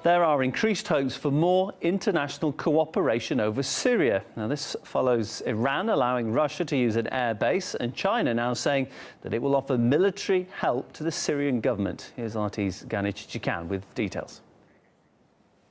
There are increased hopes for more international cooperation over Syria. Now, this follows Iran allowing Russia to use an air base and China now saying that it will offer military help to the Syrian government. Here's RT's Ganich Chikan with details.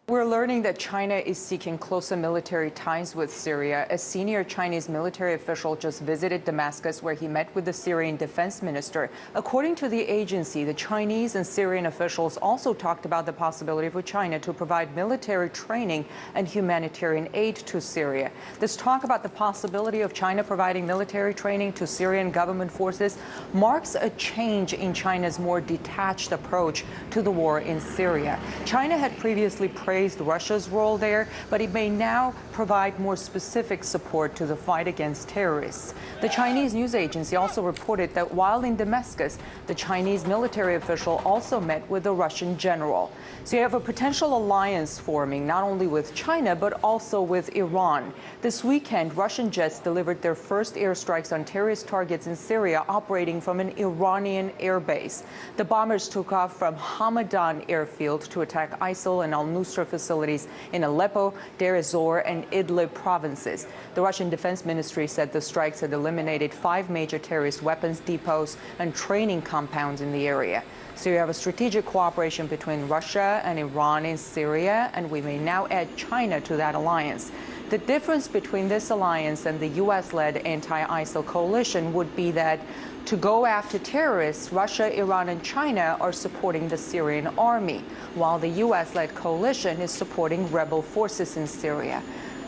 We're learning that China is seeking closer military ties with Syria. A senior Chinese military official just visited Damascus, where he met with the Syrian defense minister. According to the agency, the Chinese and Syrian officials also talked about the possibility for China to provide military training and humanitarian aid to Syria. This talk about the possibility of China providing military training to Syrian government forces marks a change in China's more detached approach to the war in Syria. China had previously praised Russia's role there, but it may now provide more specific support to the fight against terrorists. The Chinese news agency also reported that while in Damascus, the Chinese military official also met with the Russian general. So you have a potential alliance forming not only with China, but also with Iran. This weekend, Russian jets delivered their first airstrikes on terrorist targets in Syria, operating from an Iranian airbase. The bombers took off from Hamadan airfield to attack ISIL and al-Nusra facilities in Aleppo, Deir ez-Zor, and Idlib provinces. The Russian Defense Ministry said the strikes had eliminated 5 major terrorist weapons depots and training compounds in the area. So you have a strategic cooperation between Russia and Iran in Syria, and we may now add China to that alliance. The difference between this alliance and the U.S.-led anti-ISIL coalition would be that to go after terrorists, Russia, Iran, and China are supporting the Syrian army, while the U.S.-led coalition is supporting rebel forces in Syria.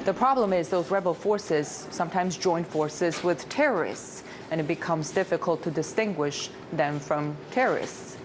The problem is those rebel forces sometimes join forces with terrorists, and it becomes difficult to distinguish them from terrorists.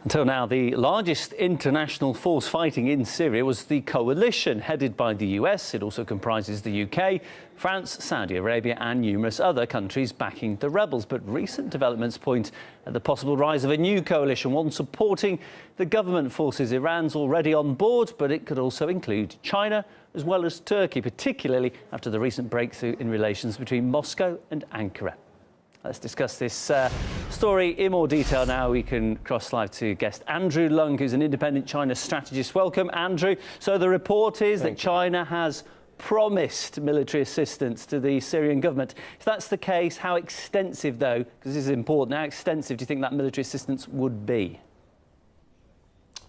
Until now, the largest international force fighting in Syria was the coalition headed by the US. It also comprises the UK, France, Saudi Arabia and numerous other countries backing the rebels. But recent developments point at the possible rise of a new coalition, one supporting the government forces. Iran's already on board, but it could also include China as well as Turkey, particularly after the recent breakthrough in relations between Moscow and Ankara. Let's discuss this story in more detail now. We can cross live to guest Andrew Lung, who's an independent China strategist. Welcome, Andrew. So the report is that China has promised military assistance to the Syrian government. If that's the case, how extensive, though, because this is important, how extensive do you think that military assistance would be?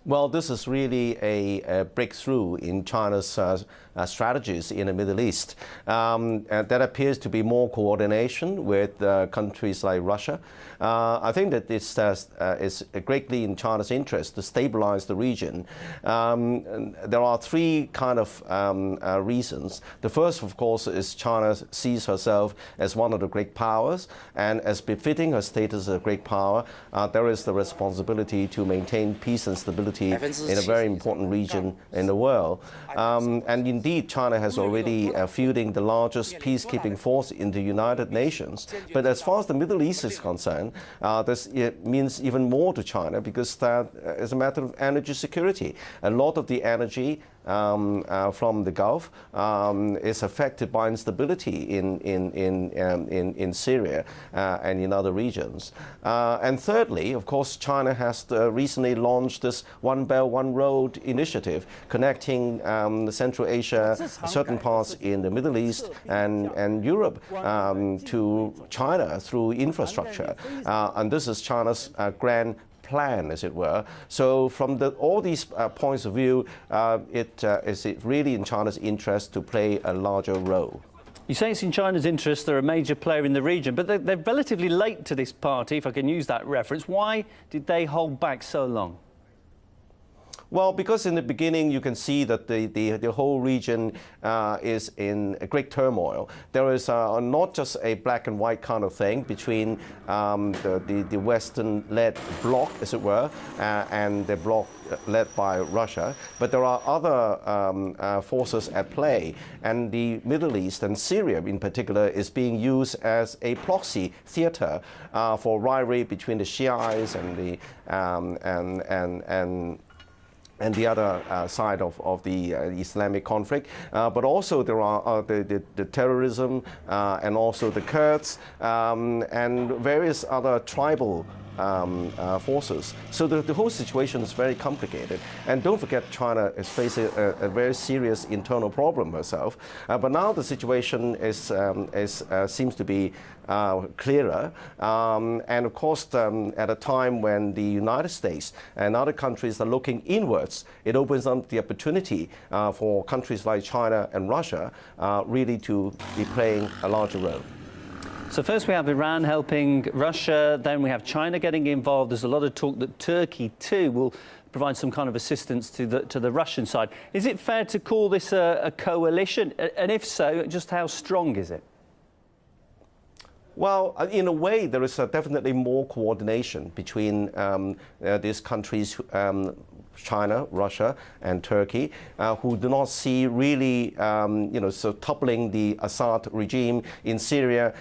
Well, this is really a breakthrough in China's strategies in the Middle East. And that appears to be more coordination with countries like Russia. I think that this is greatly in China's interest to stabilize the region. There are 3 kind of reasons. The first, of course, is China sees herself as one of the great powers, and as befitting her status as a great power, there is the responsibility to maintain peace and stability in a very important region in the world. And indeed, China has already fielding the largest peacekeeping force in the United Nations. But as far as the Middle East is concerned, this means even more to China, because that is a matter of energy security. A lot of the energy from the Gulf is affected by instability in Syria and in other regions. And thirdly, of course, China has recently launched this One Belt, One Road initiative, connecting Central Asia, certain parts in the Middle East and Europe to China through infrastructure. And this is China's grand plan, as it were. So from all these points of view, it is really in China's interest to play a larger role. You say it's in China's interest, they're a major player in the region, but they're relatively late to this party, if I can use that reference. Why did they hold back so long? Well, because in the beginning you can see that the whole region is in a great turmoil. There is not just a black and white kind of thing between the Western-led bloc, as it were, and the bloc led by Russia, but there are other forces at play, and the Middle East and Syria in particular is being used as a proxy theater for rivalry between the Shiites and the and the other side of the Islamic conflict. But also there are the terrorism and also the Kurds and various other tribal forces. So the whole situation is very complicated. And don't forget, China is facing a very serious internal problem herself. But now the situation seems to be clearer. And of course, at a time when the United States and other countries are looking inwards, it opens up the opportunity for countries like China and Russia really to be playing a larger role. So first we have Iran helping Russia, then we have China getting involved. There's a lot of talk that Turkey too will provide some kind of assistance to the Russian side. Is it fair to call this a coalition? And if so, just how strong is it? Well, in a way, there is definitely more coordination between these countries, China, Russia, and Turkey, who do not see really, toppling the Assad regime in Syria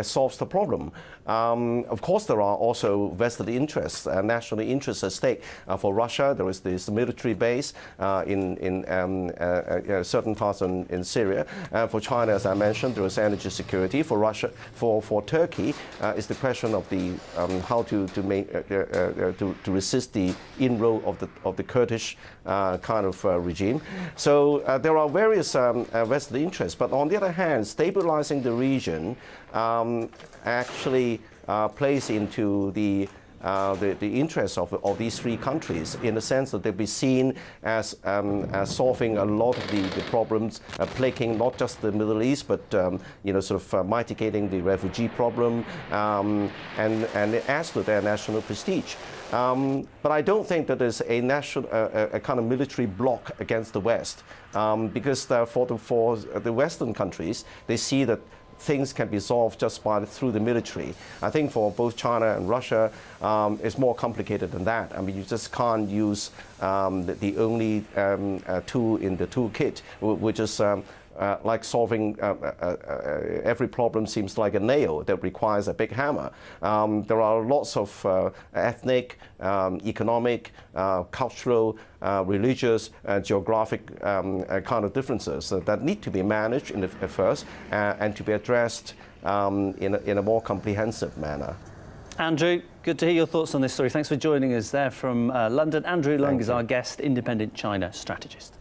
solves the problem. Of course, there are also vested interests, national interests at stake. For Russia, there is this military base in certain parts in Syria. For China, as I mentioned, there is energy security. For Russia, for Turkey, is the question of the how to resist the inroad of the Kurdish kind of regime. So there are various vested interests. But on the other hand, stabilizing the region actually plays into the interests of these three countries, in the sense that they'll be seen as solving a lot of the problems plaguing not just the Middle East, but mitigating the refugee problem, and it adds to their national prestige. But I don't think that there's a kind of military bloc against the West, because for the Western countries, they see that things can be solved just through the military. I think for both China and Russia, it's more complicated than that. I mean, you just can't use the only tool in the toolkit, which is like solving every problem seems like a nail that requires a big hammer. There are lots of ethnic, economic, cultural, religious, geographic kind of differences that need to be managed at first and to be addressed in a more comprehensive manner. Andrew, good to hear your thoughts on this story. Thanks for joining us there from London. Andrew Lung is our guest, independent China strategist.